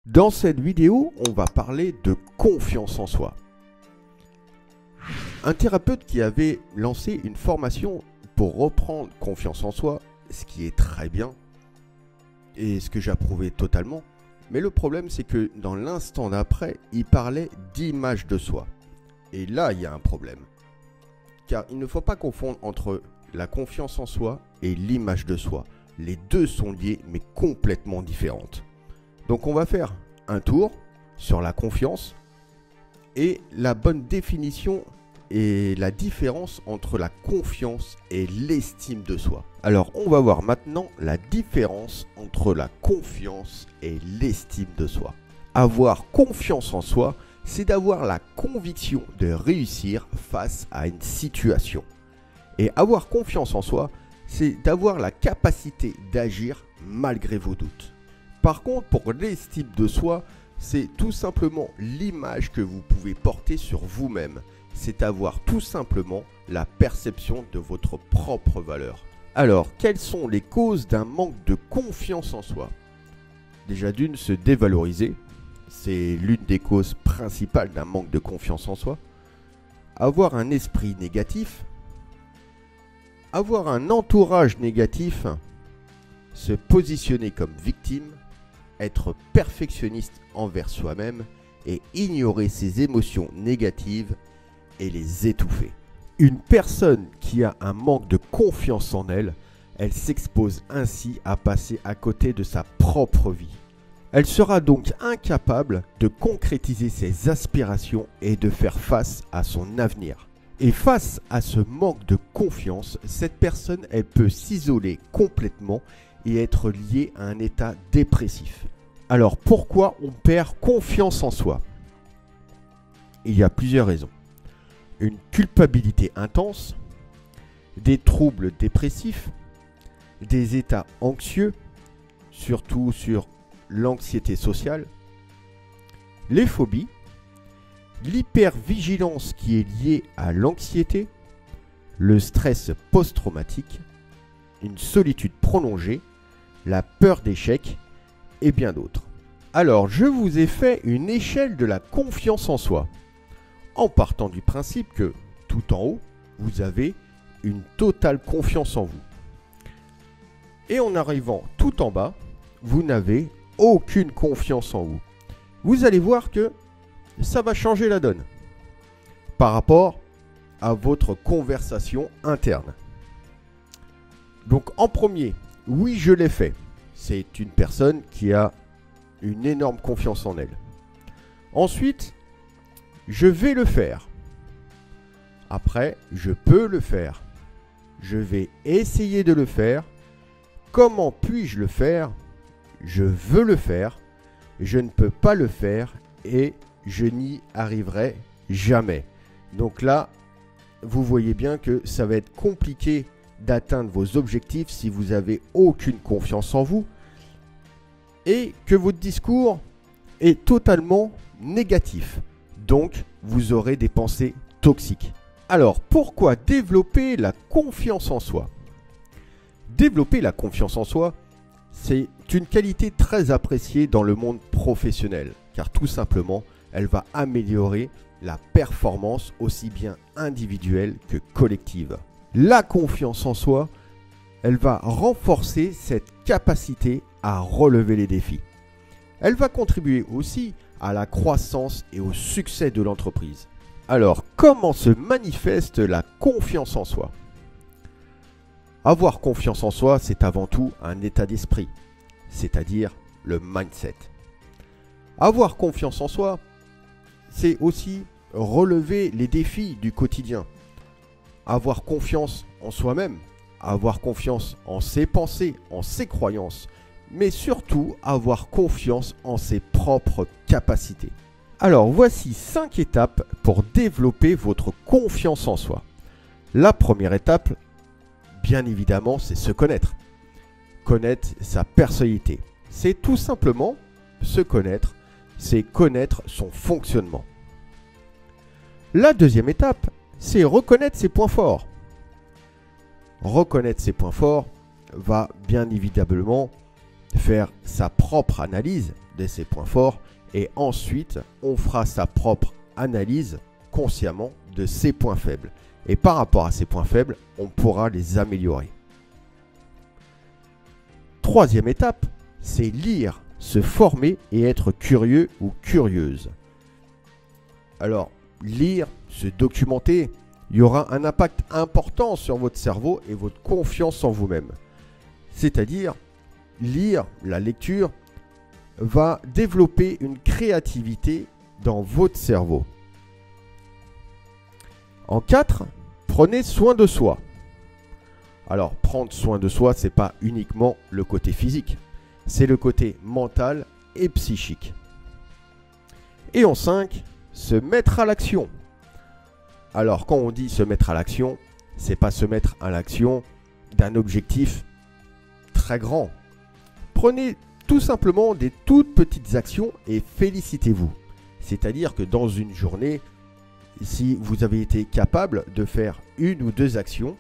Dans cette vidéo, on va parler de confiance en soi. Un thérapeute qui avait lancé une formation pour reprendre confiance en soi, ce qui est très bien et ce que j'approuvais totalement. Mais le problème, c'est que dans l'instant d'après, il parlait d'image de soi. Et là, il y a un problème. Car il ne faut pas confondre entre la confiance en soi et l'image de soi. Les deux sont liés mais complètement différentes. Donc on va faire un tour sur la confiance et la bonne définition et la différence entre la confiance et l'estime de soi. Alors on va voir maintenant la différence entre la confiance et l'estime de soi. Avoir confiance en soi, c'est d'avoir la conviction de réussir face à une situation. Et avoir confiance en soi, c'est d'avoir la capacité d'agir malgré vos doutes. Par contre, pour l'estime de soi, c'est tout simplement l'image que vous pouvez porter sur vous-même. C'est avoir tout simplement la perception de votre propre valeur. Alors, quelles sont les causes d'un manque de confiance en soi? Déjà d'une, se dévaloriser. C'est l'une des causes principales d'un manque de confiance en soi. Avoir un esprit négatif. Avoir un entourage négatif. Se positionner comme victime. Être perfectionniste envers soi-même et ignorer ses émotions négatives et les étouffer. Une personne qui a un manque de confiance en elle, elle s'expose ainsi à passer à côté de sa propre vie. Elle sera donc incapable de concrétiser ses aspirations et de faire face à son avenir. Et face à ce manque de confiance, cette personne, elle peut s'isoler complètement et être liée à un état dépressif. Alors pourquoi on perd confiance en soi? Il y a plusieurs raisons. Une culpabilité intense, des troubles dépressifs, des états anxieux, surtout sur l'anxiété sociale, les phobies, l'hypervigilance qui est liée à l'anxiété, le stress post-traumatique, une solitude prolongée, la peur d'échec et bien d'autres. Alors, je vous ai fait une échelle de la confiance en soi, en partant du principe que tout en haut, vous avez une totale confiance en vous. Et en arrivant tout en bas, vous n'avez aucune confiance en vous. Vous allez voir que ça va changer la donne par rapport à votre conversation interne. Donc en premier, oui, je l'ai fait. C'est une personne qui a une énorme confiance en elle. Ensuite, je vais le faire. Après, je peux le faire. Je vais essayer de le faire. Comment puis-je le faire? Je veux le faire. Je ne peux pas le faire et je n'y arriverai jamais. Donc là, vous voyez bien que ça va être compliqué d'atteindre vos objectifs si vous n'avez aucune confiance en vous et que votre discours est totalement négatif. Donc, vous aurez des pensées toxiques. Alors, pourquoi développer la confiance en soi? Développer la confiance en soi, c'est une qualité très appréciée dans le monde professionnel, car tout simplement, elle va améliorer la performance aussi bien individuelle que collective. La confiance en soi, elle va renforcer cette capacité à relever les défis. Elle va contribuer aussi à la croissance et au succès de l'entreprise. Alors, comment se manifeste la confiance en soi? Avoir confiance en soi, c'est avant tout un état d'esprit, c'est-à-dire le mindset. Avoir confiance en soi, c'est aussi relever les défis du quotidien. Avoir confiance en soi-même, avoir confiance en ses pensées, en ses croyances, mais surtout avoir confiance en ses propres capacités. Alors voici 5 étapes pour développer votre confiance en soi. La première étape, bien évidemment, c'est se connaître. Connaître sa personnalité. C'est tout simplement se connaître, c'est connaître son fonctionnement. La deuxième étape, c'est reconnaître ses points forts. Reconnaître ses points forts va bien évidemment faire sa propre analyse de ses points forts et ensuite on fera sa propre analyse consciemment de ses points faibles. Et par rapport à ces points faibles, on pourra les améliorer. Troisième étape, c'est lire, se former et être curieux ou curieuse. Alors, lire, se documenter, il y aura un impact important sur votre cerveau et votre confiance en vous-même. C'est-à-dire, lire, la lecture, va développer une créativité dans votre cerveau. En 4, prenez soin de soi. Alors, prendre soin de soi, ce n'est pas uniquement le côté physique, c'est le côté mental et psychique. Et en 5, se mettre à l'action. Alors, quand on dit se mettre à l'action, c'est pas se mettre à l'action d'un objectif très grand. Prenez tout simplement des toutes petites actions et félicitez-vous. C'est-à-dire que dans une journée, si vous avez été capable de faire 1 ou 2 actions,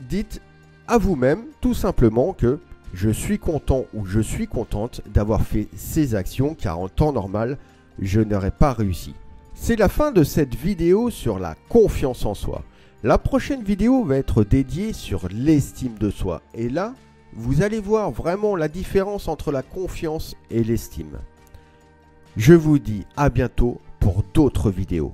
dites à vous-même tout simplement que je suis content ou je suis contente d'avoir fait ces actions car en temps normal, je n'aurais pas réussi. C'est la fin de cette vidéo sur la confiance en soi. La prochaine vidéo va être dédiée sur l'estime de soi. Et là, vous allez voir vraiment la différence entre la confiance et l'estime. Je vous dis à bientôt pour d'autres vidéos.